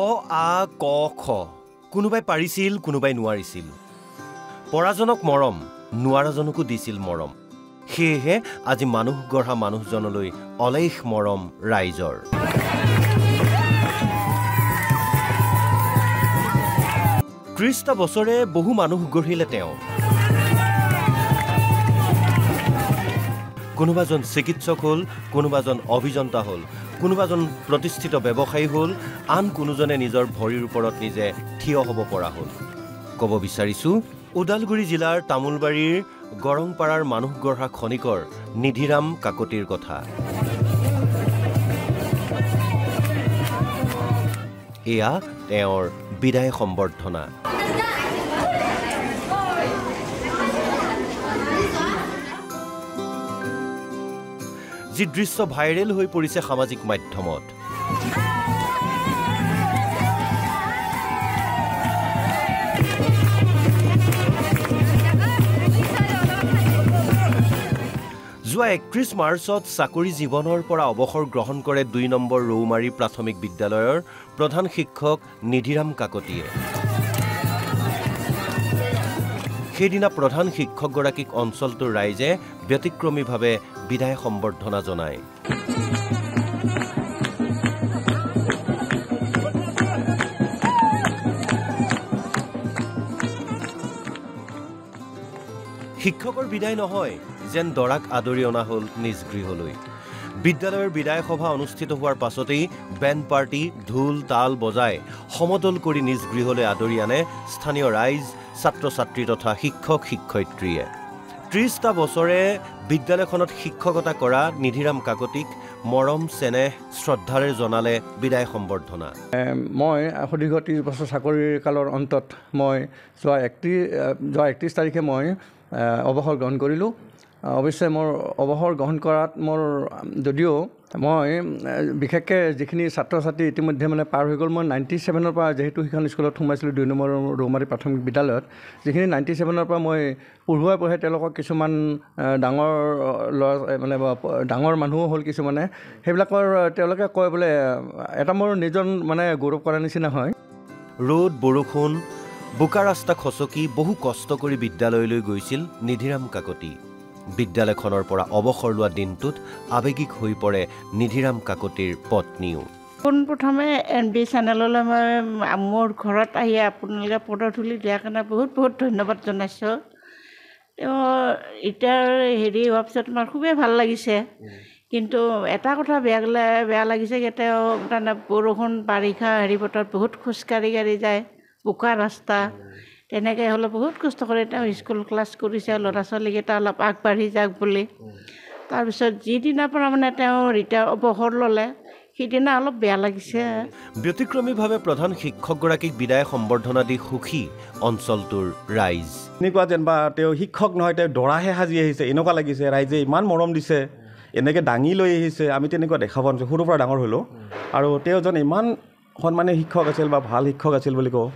অ আ ক খ কোনোবাই পাৰিছিল কোনোবাই নোৱাৰিছিল পৰাজনক মৰম নোৱাৰাজনকো দিছিল মৰম সেয়েহে আজি মানুহ গঢ়া মানুহজনলৈ অলেখ মৰম ৰাইজৰ ত্ৰিশটা বছৰে বহু মানুহ গঢ়িলে তেওঁ কোনোবাজন চিকিৎসক হ'ল কোনোবাজন অভিযন্তা হ'ল কোনোবাজন প্ৰতিষ্ঠিত ব্যৱসায়ী হ'ল আন কোনোজনে নিজৰ ভৰিৰ ওপৰত নিজে থিয় হ'ব পৰা হ'ল ক'ব বিচাৰিছোঁ ওদালগুৰি জিলাৰ তামুলবাৰীৰ গৰংপাৰাৰ মানুহ গঢ়া খনিকৰ নিধিৰাম কাকতিৰ কথা এয়া তেওঁৰ বিদায় সম্বৰ্ধনা যি দৃশ্য ভাইৰেল হৈ পৰিছে সামাজিক মাধ্যমত যোৱা 31 মাৰ্চত চাকৰি জীৱনৰ পৰা অৱসৰ গ্ৰহণ কৰে 2 নম্বৰ ৰৌমাৰী প্ৰাথমিক বিদ্যালয়ৰ প্ৰধান শিক্ষক নিধিৰাম কাকতিয়ে সেইদিনা প্ৰধান শিক্ষকগৰাকীক অঞ্চলটোৰ ৰাইজে ব্যতিক্ৰমীভাৱে বিদায় সম্বৰ্ধনা জনায় শিক্ষকৰ বিদায় নহয় যেন দৰাক আদৰি অনা হ'ল নিজ গৃহলৈ বিদ্যালয়ৰ বিদায় সভা অনুষ্ঠিত হোৱাৰ পাছতেই বেণ্ড পাৰ্টি ঢোল তাল বজাই সমদল কৰি নিজ গৃহলৈ আদৰি আনে স্থানীয় ৰাইজ ছাত্ৰ ছাত্ৰী তথা শিক্ষক শিক্ষয়িত্ৰীয়ে 30টা বছৰে বিদ্যালয়খনত শিক্ষকতা কৰা নিধিৰাম কাকতিক মৰম চেনেহ শ্ৰদ্ধাৰে জনালে বিদায় সম্বৰ্ধনা মই সুদীৰ্ঘ 30 বছৰ চাকৰিৰ কালৰ অন্তত মই যোৱা 31 তাৰিখে মই অৱসৰ গ্ৰহণ কৰিলোঁ অৱশ্যে মোৰ অৱসৰ গ্ৰহণ কৰাত মোৰ যদিও মই বিশেষকৈ যিখিনি ছাত্ৰ ছাত্ৰী ইতিমধ্যে মানে পাৰ হৈ গ'ল মই 97ৰ পৰা যেহেতু সেইখন স্কুলত সোমাইছিলোঁ 2 নম্বৰ ৰৌমাৰী প্ৰাথমিক বিদ্যালয়ত যিখিনি 97ৰ পৰা মই পঢ়ুৱাই তেওঁলোকক কিছুমান ডাঙৰ ল'ৰা মানে ডাঙৰ মানুহো হ'ল কিছুমানে সেইবিলাকৰ তেওঁলোকে কয় বোলে এটা মোৰ নিজৰ মানে গৌৰৱ কৰাৰ নিচিনা হয় ৰ'দ বৰষুণ বোকা ৰাস্তা খচকি বহু কষ্ট কৰি বিদ্যালয়লৈ গৈছিল নিধিৰাম কাকতি বিদ্যালয়খনৰ পৰা অৱসৰ লোৱা দিনটোত আৱেগিক হৈ পৰে নিধিৰাম কাকতিৰ পত্নীও পোনপ্ৰথমে NB চেনেললৈ মই মোৰ ঘৰত আহি আপোনালোকে ফটো তুলি দিয়াৰ কাৰণে বহুত বহুত ধন্যবাদ জনাইছোঁ তেওঁ এতিয়া হোৱাৰ পিছত তোমাৰ খুবেই ভাল লাগিছে কিন্তু এটা কথা বেয়া লাগিছে যে তেওঁ তাৰমানে বৰষুণ বাৰিষা বতৰত বহুত খোজকাঢ়ি যায় বোকা ৰাস্তা তেনেকৈ হ'লে বহুত কষ্ট কৰি তেওঁ স্কুল ক্লাছ কৰিছে ল'ৰা ছোৱালীকেইটা অলপ আগবাঢ়ি যাওক বুলি তাৰপিছত যিদিনাৰ পৰা মানে তেওঁ অৱসৰ ল'লে সেইদিনা অলপ বেয়া লাগিছে ব্যতিক্ৰমীভাৱে প্ৰধান শিক্ষকগৰাকীক বিদায় সম্বৰ্ধনা দি সুখী অঞ্চলটোৰ ৰাইজ এনেকুৱা যেনিবা তেওঁ শিক্ষক নহয় তেওঁ দৰাহে সাজি আহিছে এনেকুৱা লাগিছে ৰাইজে ইমান মৰম দিছে এনেকৈ দাঙি লৈ আহিছে আমি তেনেকুৱা দেখা পোৱা নাছিলোঁ সৰুৰ পৰা ডাঙৰ হ'লোঁ আৰু তেওঁ এজন ইমান সন্মানীয় শিক্ষক আছিল বা ভাল শিক্ষক আছিল বুলি কওঁ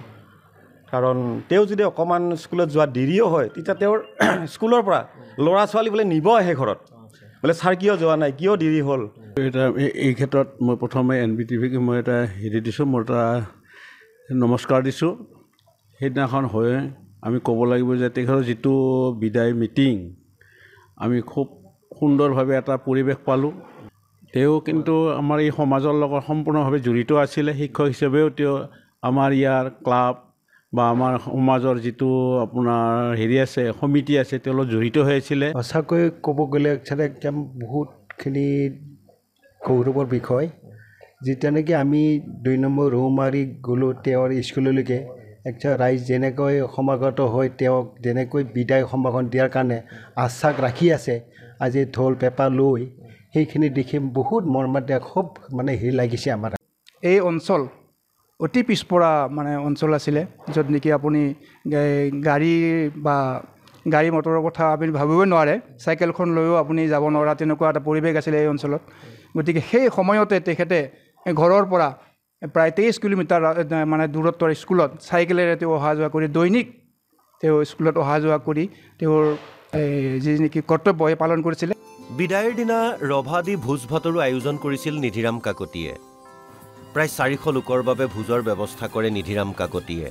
কাৰণ তেওঁ যদি অকণমান স্কুলত যোৱা দেৰিও হয় তেতিয়া তেওঁৰ স্কুলৰ পৰা ল'ৰা ছোৱালী বোলে নিব আহে ঘৰত বোলে ছাৰ কিয় যোৱা নাই কিয় দেৰি হ'ল এই ক্ষেত্ৰত মই প্ৰথমে NBTVক মই এটা দিছোঁ মোৰ এটা নমস্কাৰ দিছোঁ সেইদিনাখন হৈ আমি ক'ব লাগিব যে তেখেতৰ যিটো বিদায় মিটিং আমি খুব সুন্দৰভাৱে এটা পৰিৱেশ পালোঁ তেওঁ কিন্তু আমাৰ এই সমাজৰ লগত সম্পূৰ্ণভাৱে জড়িত আছিলে শিক্ষক হিচাপেও তেওঁ আমাৰ ইয়াৰ ক্লাব বা আমাৰ সমাজৰ যিটো আপোনাৰ আছে সমিতি আছে তেওঁ লগত জড়িত হৈ আছিলে সঁচাকৈ ক'ব গ'লে একদম বহুতখিনি গৌৰৱৰ বিষয় যেতিয়া নেকি আমি 2 নম্বৰ ৰৌমাৰী গ'লোঁ তেওঁৰ স্কুললৈকে ৰাইজ যেনেকৈ সমাগত হৈ তেওঁক যেনেকৈ বিদায় সম্ভাষণ দিয়াৰ কাৰণে আশ্বাস ৰাখি আছে আজি ঢোল পেঁপা লৈ সেইখিনি দেখি বহুত মৰ্মান্তিক খুব মানে লাগিছে আমাৰ এই অঞ্চল অতি পিছপৰা মানে অঞ্চল আছিলে য'ত নেকি আপুনি গাড়ী মটৰৰ কথা আপুনি ভাবিবই নোৱাৰে চাইকেলখন লৈও আপুনি যাব নোৱাৰা তেনেকুৱা এটা পৰিৱেশ আছিলে এই অঞ্চলত গতিকে সেই সময়তে তেখেতে ঘৰৰ পৰা প্ৰায় 23 কিলোমিটাৰ মানে দূৰত্বৰ স্কুলত চাইকেলেৰে তেওঁ অহা যোৱা কৰি দৈনিক তেওঁ স্কুলত অহা যোৱা কৰি তেওঁৰ যি নেকি কৰ্তব্য পালন কৰিছিলে বিদায়ৰ দিনা ৰভা দি ভোজ ভাতৰো আয়োজন কৰিছিল নিধিৰাম কাকতিয়ে প্ৰায় 400 লোকৰ বাবে ভোজৰ ব্যৱস্থা কৰে নিধিৰাম কাকতিয়ে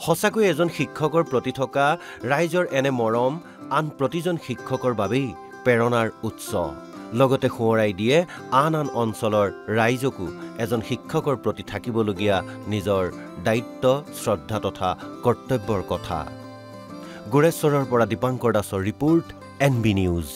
সঁচাকৈ এজন শিক্ষকৰ প্ৰতি থকা ৰাইজৰ এনে মৰম আন প্ৰতিজন শিক্ষকৰ বাবেই প্ৰেৰণাৰ উৎস লগতে সোঁৱৰাই দিয়ে আন আন অঞ্চলৰ ৰাইজকো এজন শিক্ষকৰ প্ৰতি থাকিবলগীয়া নিজৰ দায়িত্ব শ্ৰদ্ধা তথা কৰ্তব্যৰ কথা গোৰেশ্বৰৰ পৰা দীপাংকৰ দাসৰ ৰিপৰ্ট NB নিউজ